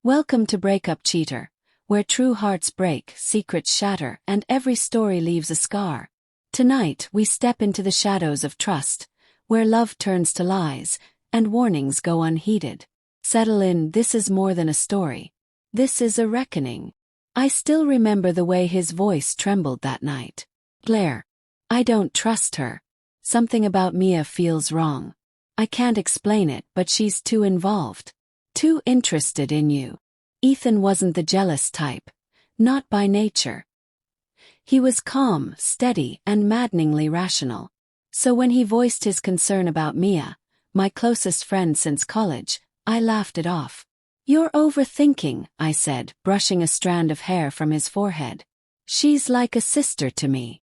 Welcome to Breakup Cheater, where true hearts break, secrets shatter, and every story leaves a scar. Tonight, we step into the shadows of trust, where love turns to lies, and warnings go unheeded. Settle in, this is more than a story. This is a reckoning. I still remember the way his voice trembled that night. Claire. I don't trust her. Something about Mia feels wrong. I can't explain it, but she's too involved. Too interested in you. Ethan wasn't the jealous type. Not by nature. He was calm, steady, and maddeningly rational. So when he voiced his concern about Mia, my closest friend since college, I laughed it off. You're overthinking, I said, brushing a strand of hair from his forehead. She's like a sister to me.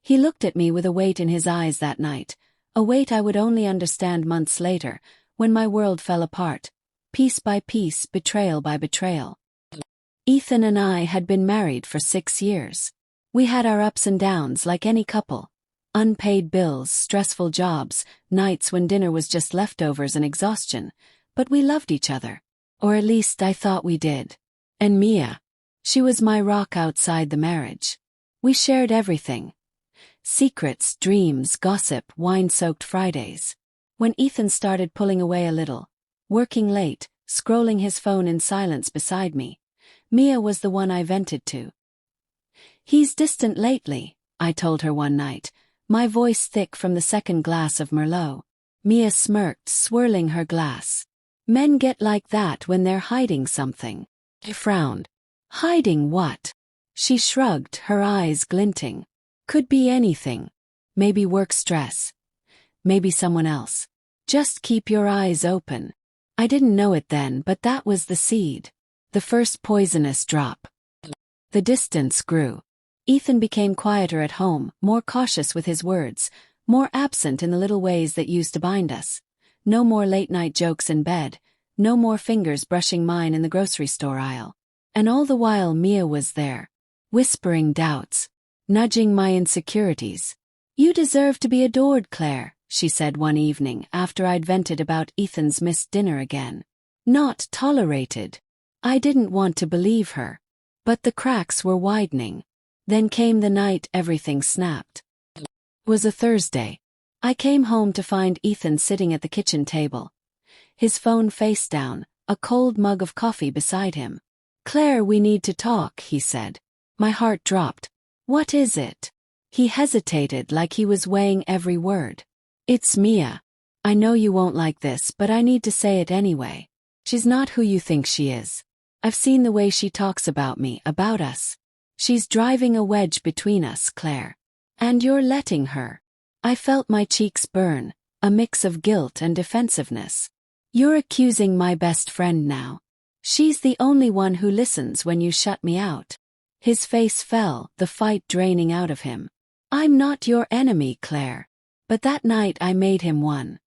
He looked at me with a weight in his eyes that night, a weight I would only understand months later, when my world fell apart, piece by piece, betrayal by betrayal. Ethan and I had been married for 6 years. We had our ups and downs like any couple. Unpaid bills, stressful jobs, nights when dinner was just leftovers and exhaustion, but we loved each other. Or at least I thought we did. And Mia. She was my rock outside the marriage. We shared everything. Secrets, dreams, gossip, wine-soaked Fridays. When Ethan started pulling away a little, working late, scrolling his phone in silence beside me, Mia was the one I vented to. He's distant lately, I told her one night, my voice thick from the second glass of Merlot. Mia smirked, swirling her glass. Men get like that when they're hiding something. I frowned. Hiding what? She shrugged, her eyes glinting. Could be anything. Maybe work stress. Maybe someone else. Just keep your eyes open. I didn't know it then, but that was the seed. The first poisonous drop. The distance grew. Ethan became quieter at home, more cautious with his words, more absent in the little ways that used to bind us. No more late-night jokes in bed, no more fingers brushing mine in the grocery store aisle. And all the while Mia was there, whispering doubts, nudging my insecurities. You deserve to be adored, Claire, she said one evening after I'd vented about Ethan's missed dinner again. Not tolerated. I didn't want to believe her. But the cracks were widening. Then came the night everything snapped. It was a Thursday. I came home to find Ethan sitting at the kitchen table. His phone face down, a cold mug of coffee beside him. Claire, we need to talk, he said. My heart dropped. What is it? He hesitated like he was weighing every word. It's Mia. I know you won't like this, but I need to say it anyway. She's not who you think she is. I've seen the way she talks about me, about us. She's driving a wedge between us, Claire. And you're letting her. I felt my cheeks burn, a mix of guilt and defensiveness. You're accusing my best friend now. She's the only one who listens when you shut me out. His face fell, the fight draining out of him. I'm not your enemy, Claire. But that night I made him one.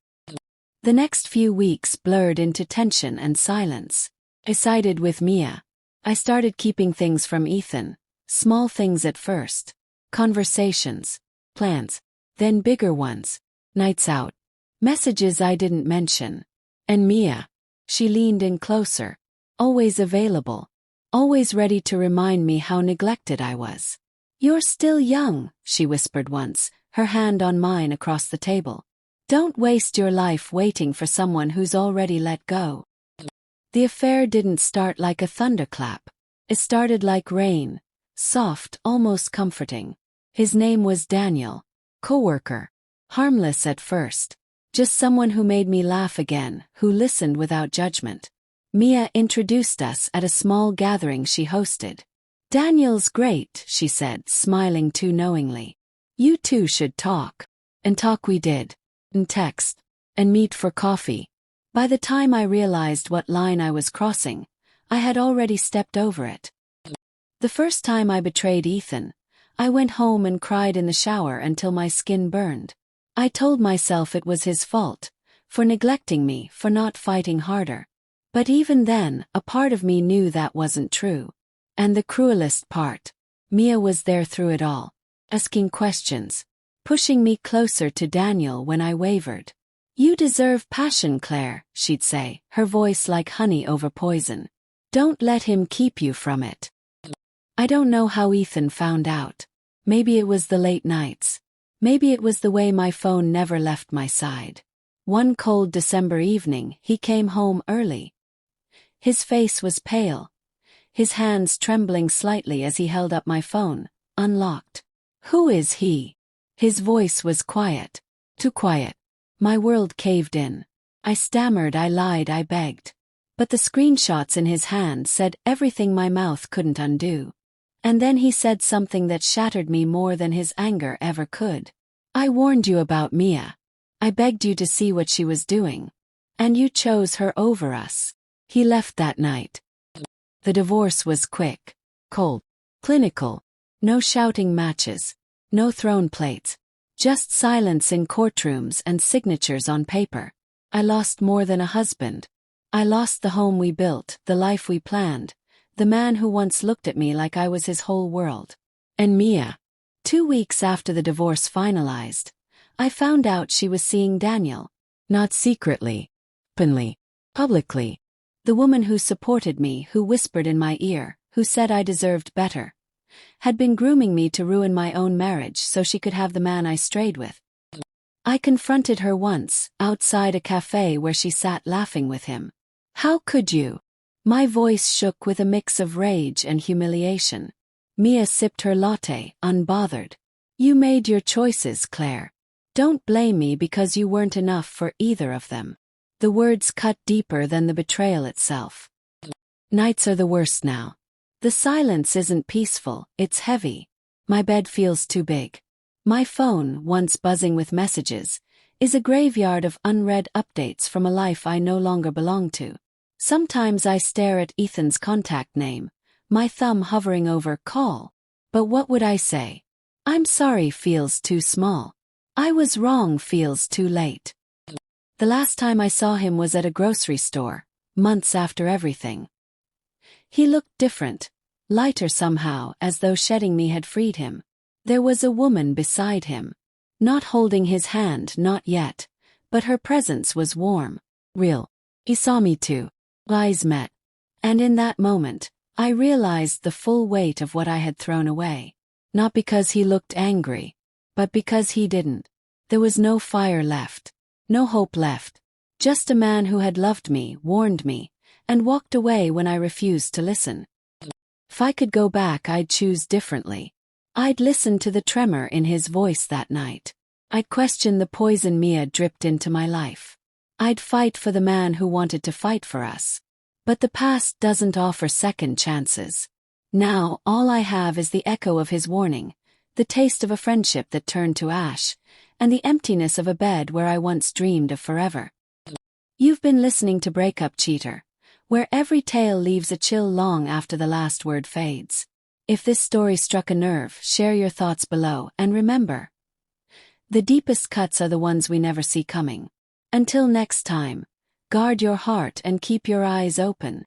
The next few weeks blurred into tension and silence. I sided with Mia. I started keeping things from Ethan. Small things at first. Conversations. Plans. Then bigger ones. Nights out. Messages I didn't mention. And Mia. She leaned in closer. Always available. Always ready to remind me how neglected I was. You're still young, she whispered once, her hand on mine across the table. Don't waste your life waiting for someone who's already let go. The affair didn't start like a thunderclap. It started like rain. Soft, almost comforting. His name was Daniel. Coworker. Harmless at first. Just someone who made me laugh again, who listened without judgment. Mia introduced us at a small gathering she hosted. Daniel's great, she said, smiling too knowingly. You two should talk. And talk we did. And text. And meet for coffee. By the time I realized what line I was crossing, I had already stepped over it. The first time I betrayed Ethan, I went home and cried in the shower until my skin burned. I told myself it was his fault, for neglecting me, for not fighting harder. But even then, a part of me knew that wasn't true. And the cruelest part, Mia was there through it all, asking questions, pushing me closer to Daniel when I wavered. You deserve passion, Claire, she'd say, her voice like honey over poison. Don't let him keep you from it. I don't know how Ethan found out. Maybe it was the late nights. Maybe it was the way my phone never left my side. One cold December evening, he came home early. His face was pale, his hands trembling slightly as he held up my phone, unlocked. "Who is he?" His voice was quiet. Too quiet. My world caved in. I stammered, I lied, I begged. But the screenshots in his hand said everything my mouth couldn't undo. And then he said something that shattered me more than his anger ever could. "I warned you about Mia. I begged you to see what she was doing. And you chose her over us." He left that night. The divorce was quick, cold, clinical. No shouting matches, no throne plates. Just silence in courtrooms and signatures on paper. I lost more than a husband. I lost the home we built, the life we planned, the man who once looked at me like I was his whole world. And Mia. 2 weeks after the divorce finalized, I found out she was seeing Daniel. Not secretly, openly, publicly. The woman who supported me, who whispered in my ear, who said I deserved better, had been grooming me to ruin my own marriage so she could have the man I strayed with. I confronted her once, outside a cafe where she sat laughing with him. "How could you?" My voice shook with a mix of rage and humiliation. Mia sipped her latte, unbothered. "You made your choices, Claire. Don't blame me because you weren't enough for either of them." The words cut deeper than the betrayal itself. Nights are the worst now. The silence isn't peaceful, it's heavy. My bed feels too big. My phone, once buzzing with messages, is a graveyard of unread updates from a life I no longer belong to. Sometimes I stare at Ethan's contact name, my thumb hovering over call. But what would I say? "I'm sorry" feels too small. "I was wrong" feels too late. The last time I saw him was at a grocery store, months after everything. He looked different, lighter somehow, as though shedding me had freed him. There was a woman beside him. Not holding his hand, not yet, but her presence was warm, real. He saw me too. Eyes met. And in that moment, I realized the full weight of what I had thrown away. Not because he looked angry, but because he didn't. There was no fire left, no hope left. Just a man who had loved me, warned me, and walked away when I refused to listen. If I could go back, I'd choose differently. I'd listen to the tremor in his voice that night. I'd question the poison Mia dripped into my life. I'd fight for the man who wanted to fight for us. But the past doesn't offer second chances. Now, all I have is the echo of his warning, the taste of a friendship that turned to ash, and the emptiness of a bed where I once dreamed of forever. You've been listening to Breakup Cheater, where every tale leaves a chill long after the last word fades. If this story struck a nerve, share your thoughts below, and remember, the deepest cuts are the ones we never see coming. Until next time, guard your heart and keep your eyes open.